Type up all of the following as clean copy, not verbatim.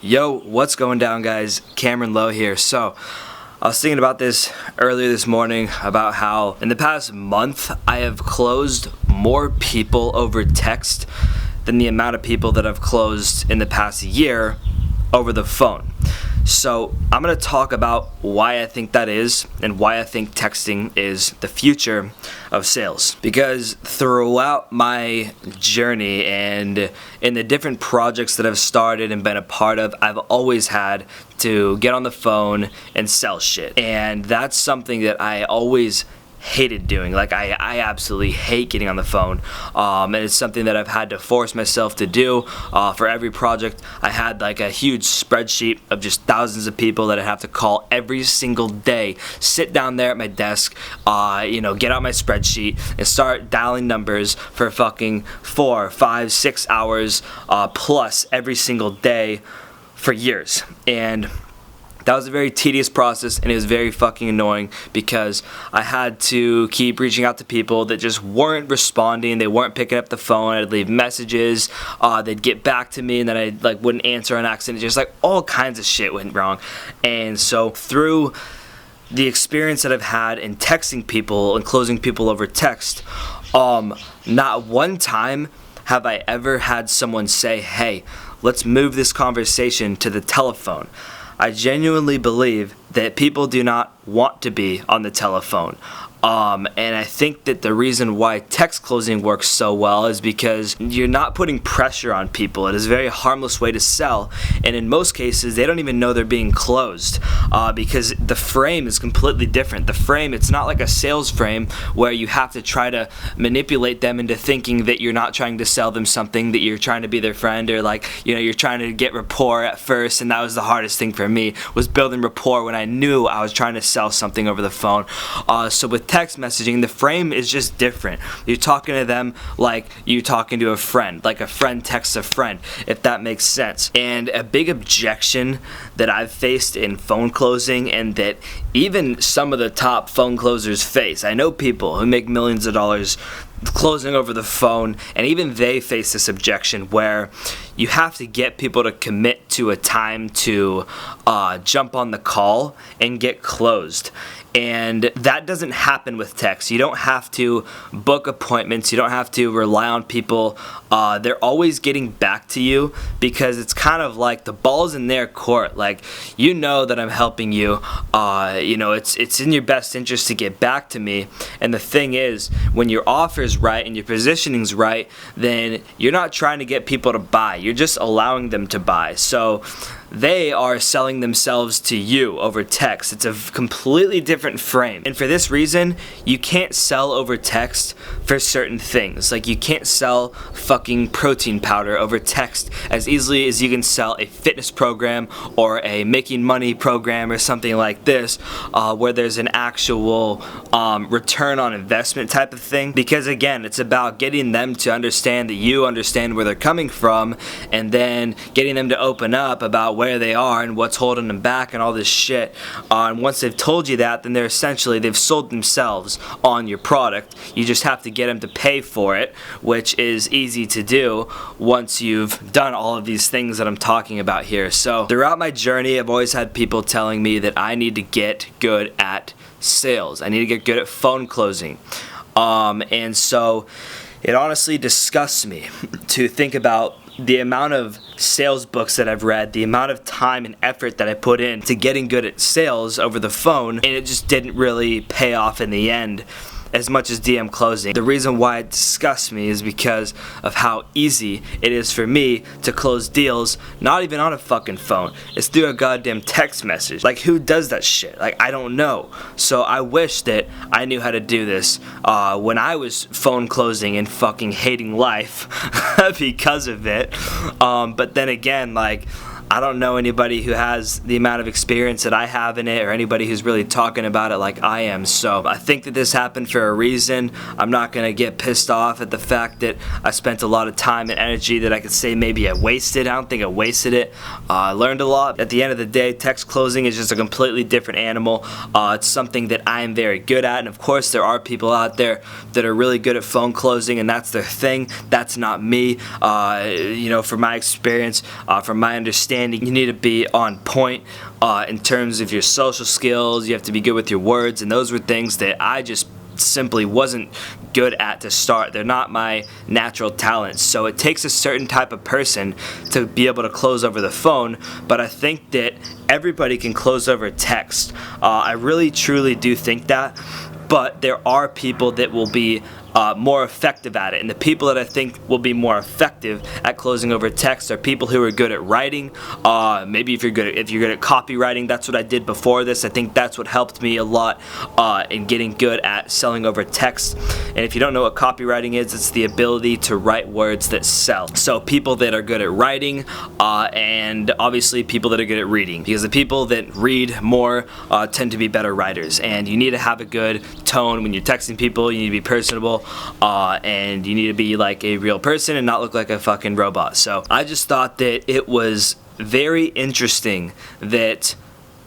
Yo, what's going down, guys? Cameron Lowe here. So, I was thinking about this earlier this morning about how in the past month I have closed more people over text than the amount of people that I've closed in the past year over the phone. So I'm going to talk about why I think that is and why I think texting is the future of sales. Because throughout my journey and in the different projects that I've started and been a part of, I've always had to get on the phone and sell shit. And that's something that I always hated doing. Like I absolutely hate getting on the phone, and it's something that I've had to force myself to do. For every project, I had like a huge spreadsheet of just thousands of people that I have to call every single day. Sit down there at my desk, get out my spreadsheet and start dialing numbers for fucking 4, 5, 6 hours plus every single day for years. And that was a very tedious process, and it was very fucking annoying because I had to keep reaching out to people that just weren't responding. They weren't picking up the phone. I'd leave messages. They'd get back to me, and then I wouldn't answer on accident. Just all kinds of shit went wrong. And so through the experience that I've had in texting people and closing people over text, not one time have I ever had someone say, "Hey, let's move this conversation to the telephone." I genuinely believe that people do not want to be on the telephone. And I think that the reason why text closing works so well is because you're not putting pressure on people. It is a very harmless way to sell, and in most cases they don't even know they're being closed because the frame is completely different. The frame, it's not like a sales frame where you have to try to manipulate them into thinking that you're not trying to sell them something, that you're trying to be their friend, or you're trying to get rapport at first. And that was the hardest thing for me, was building rapport when I knew I was trying to sell something over the phone. So with text messaging, the frame is just different. You're talking to them like you're talking to a friend, like a friend texts a friend, if that makes sense. And a big objection that I've faced in phone closing, and that even some of the top phone closers face, I know people who make millions of dollars closing over the phone, and even they face this objection where you have to get people to commit to a time to jump on the call and get closed. And that doesn't happen with text. You don't have to book appointments. You don't have to rely on people. They're always getting back to you because it's kind of like the ball's in their court. Like, you know that I'm helping you. It's in your best interest to get back to me. And the thing is, when your offer's right and your positioning's right, then you're not trying to get people to buy. You're just allowing them to buy. So they are selling themselves to you over text. It's a completely different frame. And for this reason, you can't sell over text for certain things. Like, you can't sell fucking protein powder over text as easily as you can sell a fitness program or a making money program or something like this, where there's an actual return on investment type of thing. Because again, it's about getting them to understand that you understand where they're coming from, and then getting them to open up about where they are and what's holding them back and all this shit. And once they've told you that, then they've sold themselves on your product. You just have to get them to pay for it, which is easy to do once you've done all of these things that I'm talking about here. So throughout my journey, I've always had people telling me that I need to get good at sales. I need to get good at phone closing. And so it honestly disgusts me to think about the amount of sales books that I've read, the amount of time and effort that I put in to getting good at sales over the phone, and it just didn't really pay off in the end as much as DM closing. The reason why it disgusts me is because of how easy it is for me to close deals, not even on a fucking phone. It's through a goddamn text message. Like, who does that shit? Like, I don't know. So I wish that I knew how to do this when I was phone closing and fucking hating life because of it. But then again, I don't know anybody who has the amount of experience that I have in it, or anybody who's really talking about it like I am. So I think that this happened for a reason. I'm not going to get pissed off at the fact that I spent a lot of time and energy that I could say maybe I wasted. I don't think I wasted it. I learned a lot. At the end of the day, text closing is just a completely different animal. It's something that I am very good at, and of course there are people out there that are really good at phone closing, and that's their thing. That's not me. From my experience, from my understanding, understanding. You need to be on point in terms of your social skills. You have to be good with your words, and those were things that I just simply wasn't good at to start. They're not my natural talents, so it takes a certain type of person to be able to close over the phone, but I think that everybody can close over text. I really truly do think that, but there are people that will be more effective at it, and the people that I think will be more effective at closing over text are people who are good at writing. Maybe if you're good at copywriting, that's what I did before this. I think that's what helped me a lot in getting good at selling over text. And if you don't know what copywriting is, it's the ability to write words that sell. So people that are good at writing, and obviously people that are good at reading, because the people that read more tend to be better writers. And you need to have a good tone when you're texting people. You need to be personable. And you need to be like a real person and not look like a fucking robot. So I just thought that it was very interesting that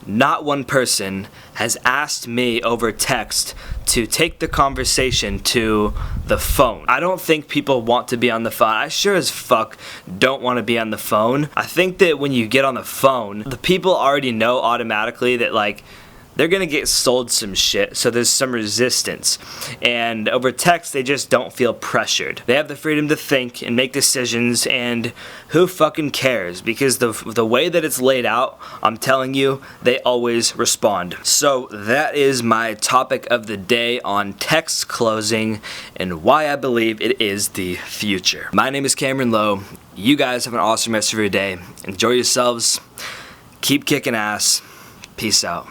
not one person has asked me over text to take the conversation to the phone. I don't think people want to be on the phone. I sure as fuck don't want to be on the phone. I think that when you get on the phone, the people already know automatically that like they're gonna get sold some shit, so there's some resistance. And over text, they just don't feel pressured. They have the freedom to think and make decisions, and who fucking cares? Because the way that it's laid out, I'm telling you, they always respond. So that is my topic of the day on text closing and why I believe it is the future. My name is Cameron Lowe. You guys have an awesome rest of your day. Enjoy yourselves. Keep kicking ass. Peace out.